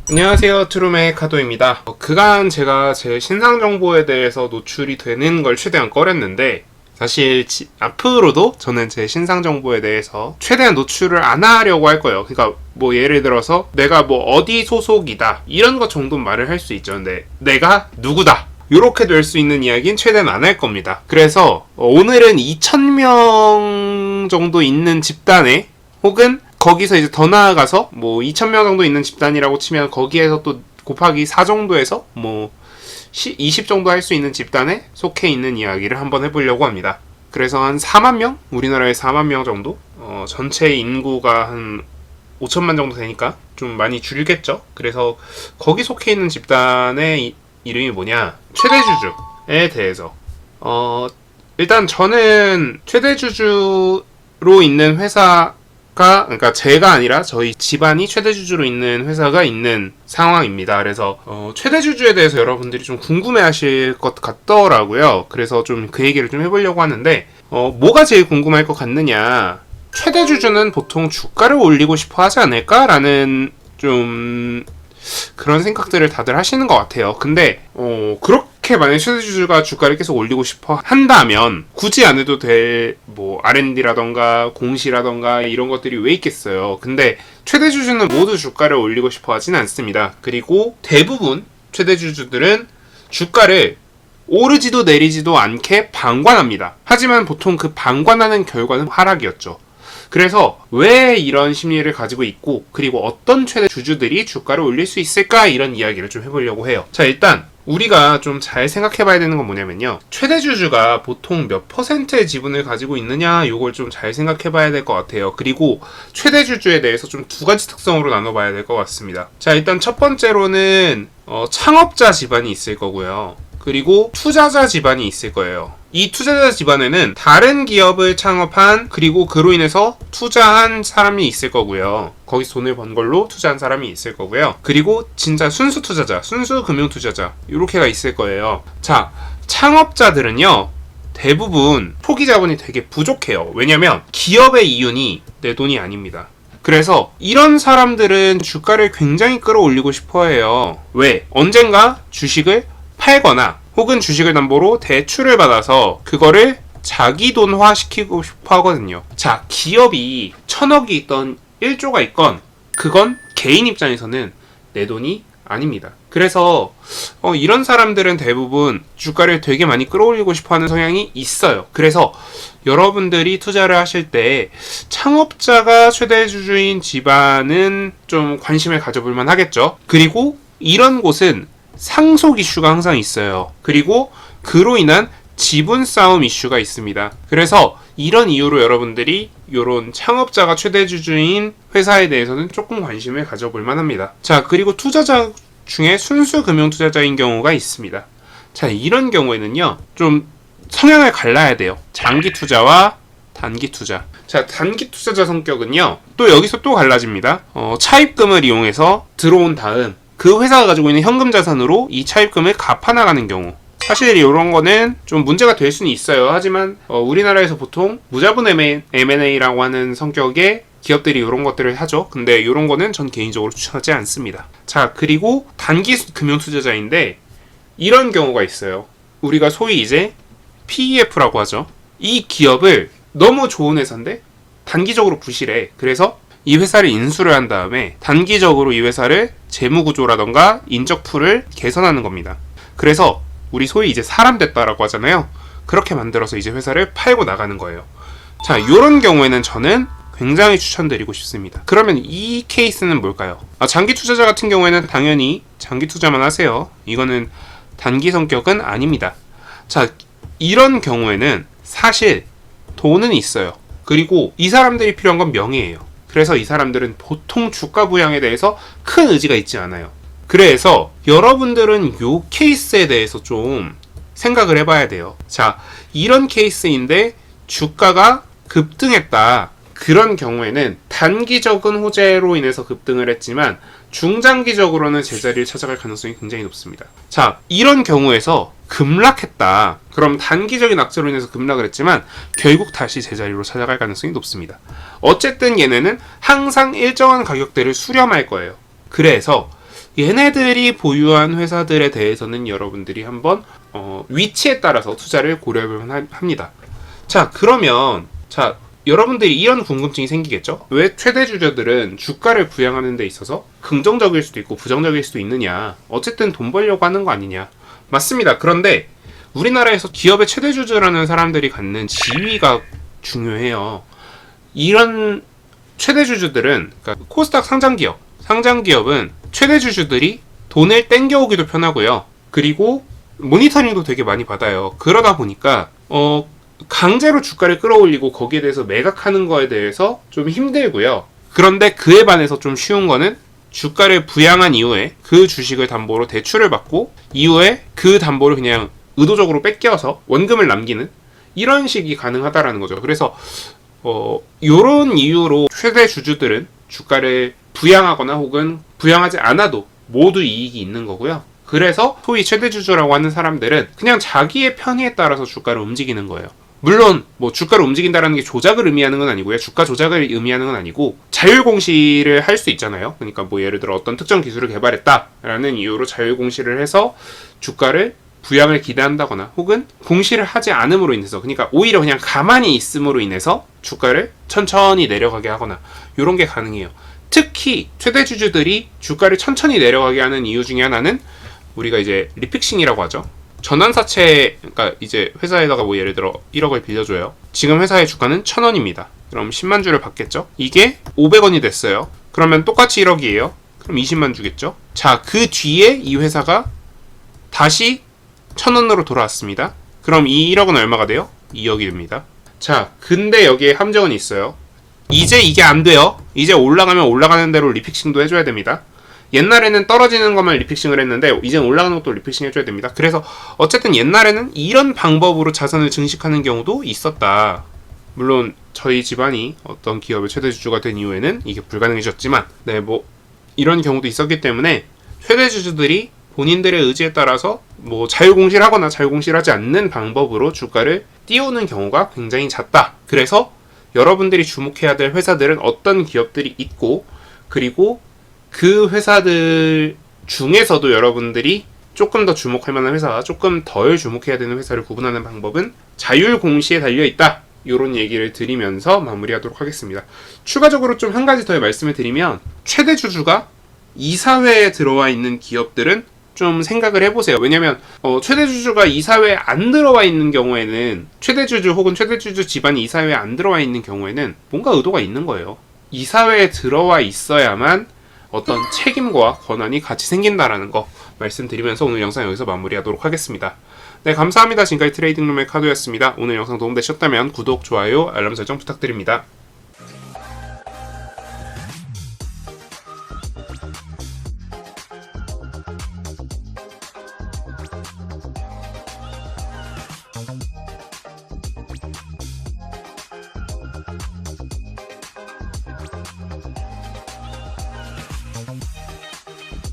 안녕하세요, 트루메 카도입니다. 그간 제가 제 신상 정보에 대해서 노출이 되는 걸 최대한 꺼렸는데 사실 앞으로도 저는 제 신상 정보에 대해서 최대한 노출을 안 하려고 할 거예요. 그러니까 뭐 예를 들어서 내가 뭐 어디 소속이다 이런 것 정도는 말을 할 수 있죠. 근데 내가 누구다 이렇게 될 수 있는 이야기는 최대한 안 할 겁니다. 그래서 오늘은 2,000명 정도 있는 집단에 혹은 거기서 이제 더 나아가서 뭐 2,000명 정도 있는 집단이라고 치면 거기에서 또 곱하기 4 정도에서 뭐 20 정도 할 수 있는 집단에 속해 있는 이야기를 한번 해보려고 합니다. 그래서 한 4만 명? 우리나라에 4만 명 정도? 전체 인구가 한 5천만 정도 되니까 좀 많이 줄겠죠? 그래서 거기 속해 있는 집단의 이름이 뭐냐? 최대주주에 대해서 일단 저는 최대주주로 있는 그러니까 제가 아니라 저희 집안이 최대주주로 있는 회사가 있는 상황입니다. 그래서 최대주주에 대해서 여러분들이 좀 궁금해하실 것 같더라고요. 그래서 좀 그 얘기를 좀 해보려고 하는데 뭐가 제일 궁금할 것 같느냐? 최대주주는 보통 주가를 올리고 싶어 하지 않을까라는 좀 그런 생각들을 다들 하시는 것 같아요. 근데 그렇게 만약에 최대주주가 주가를 계속 올리고 싶어 한다면 굳이 안 해도 될 뭐 R&D라던가 공시라던가 이런 것들이 왜 있겠어요. 근데 최대주주는 모두 주가를 올리고 싶어 하진 않습니다. 그리고 대부분 최대주주들은 주가를 오르지도 내리지도 않게 방관합니다. 하지만 보통 그 방관하는 결과는 하락이었죠. 그래서 왜 이런 심리를 가지고 있고 그리고 어떤 최대 주주들이 주가를 올릴 수 있을까 이런 이야기를 좀 해보려고 해요. 자, 일단 우리가 좀 잘 생각해봐야 되는 건 뭐냐면요, 최대 주주가 보통 몇 퍼센트의 지분을 가지고 있느냐 이걸 좀 잘 생각해봐야 될 것 같아요. 그리고 최대 주주에 대해서 좀 두 가지 특성으로 나눠봐야 될 것 같습니다. 자, 일단 첫 번째로는 창업자 집안이 있을 거고요. 그리고 투자자 집안이 있을 거예요. 이 투자자 집안에는 다른 기업을 창업한 그리고 그로 인해서 투자한 사람이 있을 거고요. 거기서 돈을 번 걸로 투자한 사람이 있을 거고요. 그리고 진짜 순수 투자자, 순수 금융 투자자 이렇게가 있을 거예요. 자, 창업자들은요 대부분 초기 자본이 되게 부족해요. 왜냐면 기업의 이윤이 내 돈이 아닙니다. 그래서 이런 사람들은 주가를 굉장히 끌어올리고 싶어 해요. 왜? 언젠가 주식을 팔거나 혹은 주식을 담보로 대출을 받아서 그거를 자기 돈화 시키고 싶어 하거든요. 자, 기업이 1,000억이 있던 1조가 있건 그건 개인 입장에서는 내 돈이 아닙니다. 그래서 이런 사람들은 대부분 주가를 되게 많이 끌어올리고 싶어 하는 성향이 있어요. 그래서 여러분들이 투자를 하실 때 창업자가 최대주주인 집안은 좀 관심을 가져볼 만 하겠죠. 그리고 이런 곳은 상속 이슈가 항상 있어요. 그리고 그로 인한 지분 싸움 이슈가 있습니다. 그래서 이런 이유로 여러분들이 이런 창업자가 최대주주인 회사에 대해서는 조금 관심을 가져볼 만합니다. 자, 그리고 투자자 중에 순수 금융 투자자인 경우가 있습니다. 자, 이런 경우에는요 좀 성향을 갈라야 돼요. 장기 투자와 단기 투자. 자, 단기 투자자 성격은요 또 여기서 또 갈라집니다. 차입금을 이용해서 들어온 다음 그 회사가 가지고 있는 현금 자산으로 이 차입금을 갚아나가는 경우, 사실 이런 거는 좀 문제가 될 수는 있어요. 하지만 우리나라에서 보통 무자본 M&A라고 하는 성격의 기업들이 이런 것들을 하죠. 근데 이런 거는 전 개인적으로 추천하지 않습니다. 자, 그리고 단기 금융 투자자인데 이런 경우가 있어요. 우리가 소위 이제 PEF라고 하죠. 이 기업을 너무 좋은 회사인데 단기적으로 부실해. 그래서 이 회사를 인수를 한 다음에 단기적으로 이 회사를 재무구조라던가 인적풀을 개선하는 겁니다. 그래서 우리 소위 이제 사람 됐다라고 하잖아요. 그렇게 만들어서 이제 회사를 팔고 나가는 거예요. 자, 이런 경우에는 저는 굉장히 추천드리고 싶습니다. 그러면 이 케이스는 뭘까요? 장기 투자자 같은 경우에는 당연히 장기 투자만 하세요. 이거는 단기 성격은 아닙니다. 자, 이런 경우에는 사실 돈은 있어요. 그리고 이 사람들이 필요한 건 명예예요. 그래서 이 사람들은 보통 주가 부양에 대해서 큰 의지가 있지 않아요. 그래서 여러분들은 이 케이스에 대해서 좀 생각을 해봐야 돼요. 자, 이런 케이스인데 주가가 급등했다. 그런 경우에는 단기적인 호재로 인해서 급등을 했지만 중장기적으로는 제자리를 찾아갈 가능성이 굉장히 높습니다. 자, 이런 경우에서 급락했다. 그럼 단기적인 악재로 인해서 급락을 했지만 결국 다시 제자리로 찾아갈 가능성이 높습니다. 어쨌든 얘네는 항상 일정한 가격대를 수렴할 거예요. 그래서 얘네들이 보유한 회사들에 대해서는 여러분들이 한번 위치에 따라서 투자를 고려해보면 합니다. 자, 그러면 여러분들이 이런 궁금증이 생기겠죠? 왜 최대 주주들은 주가를 부양하는 데 있어서 긍정적일 수도 있고 부정적일 수도 있느냐? 어쨌든 돈 벌려고 하는 거 아니냐? 맞습니다. 그런데 우리나라에서 기업의 최대 주주라는 사람들이 갖는 지위가 중요해요. 이런 최대 주주들은, 그러니까 코스닥 상장기업은 최대 주주들이 돈을 땡겨오기도 편하고요. 그리고 모니터링도 되게 많이 받아요. 그러다 보니까 강제로 주가를 끌어올리고 거기에 대해서 매각하는 거에 대해서 좀 힘들고요. 그런데 그에 반해서 좀 쉬운 거는 주가를 부양한 이후에 그 주식을 담보로 대출을 받고 이후에 그 담보를 그냥 의도적으로 뺏겨서 원금을 남기는 이런 식이 가능하다라는 거죠. 그래서 요런 이유로 최대 주주들은 주가를 부양하거나 혹은 부양하지 않아도 모두 이익이 있는 거고요. 그래서 소위 최대 주주라고 하는 사람들은 그냥 자기의 편의에 따라서 주가를 움직이는 거예요. 물론 뭐 주가를 움직인다라는 게 조작을 의미하는 건 아니고요. 주가 조작을 의미하는 건 아니고 자율 공시를 할 수 있잖아요. 그러니까 뭐 예를 들어 어떤 특정 기술을 개발했다라는 이유로 자율 공시를 해서 주가를 부양을 기대한다거나 혹은 공시를 하지 않음으로 인해서, 그러니까 오히려 그냥 가만히 있음으로 인해서 주가를 천천히 내려가게 하거나 이런 게 가능해요. 특히 최대 주주들이 주가를 천천히 내려가게 하는 이유 중에 하나는 우리가 이제 리픽싱이라고 하죠. 전환사채, 그러니까 이제 회사에다가 뭐 예를 들어 1억을 빌려줘요. 지금 회사의 주가는 1,000원입니다. 그럼 10만 주를 받겠죠? 이게 500원이 됐어요. 그러면 똑같이 1억이에요. 그럼 20만 주겠죠? 자, 그 뒤에 이 회사가 다시 1,000원으로 돌아왔습니다. 그럼 이 1억은 얼마가 돼요? 2억이 됩니다. 자, 근데 여기에 함정은 있어요. 이제 이게 안 돼요. 이제 올라가면 올라가는 대로 리픽싱도 해줘야 됩니다. 옛날에는 떨어지는 것만 리픽싱을 했는데 이젠 올라가는 것도 리픽싱 해줘야 됩니다. 그래서 어쨌든 옛날에는 이런 방법으로 자산을 증식하는 경우도 있었다. 물론 저희 집안이 어떤 기업의 최대 주주가 된 이후에는 이게 불가능해졌지만, 뭐 이런 경우도 있었기 때문에 최대 주주들이 본인들의 의지에 따라서 뭐 자율공시를 하거나 자율공시를 하지 않는 방법으로 주가를 띄우는 경우가 굉장히 잦다. 그래서 여러분들이 주목해야 될 회사들은 어떤 기업들이 있고, 그리고 그 회사들 중에서도 여러분들이 조금 더 주목할 만한 회사와 조금 덜 주목해야 되는 회사를 구분하는 방법은 자율공시에 달려있다. 이런 얘기를 드리면서 마무리하도록 하겠습니다. 추가적으로 좀 한 가지 더 말씀을 드리면, 최대 주주가 이사회에 들어와 있는 기업들은 좀 생각을 해보세요. 왜냐면 최대 주주가 이사회에 안 들어와 있는 경우에는, 최대 주주 혹은 최대 주주 집안이 이사회에 안 들어와 있는 경우에는 뭔가 의도가 있는 거예요. 이사회에 들어와 있어야만 어떤 책임과 권한이 같이 생긴다라는 거 말씀드리면서 오늘 영상 여기서 마무리하도록 하겠습니다. 네, 감사합니다. 지금까지 트레이딩룸의 카도였습니다. 오늘 영상 도움되셨다면 구독, 좋아요, 알람 설정 부탁드립니다. Thank you.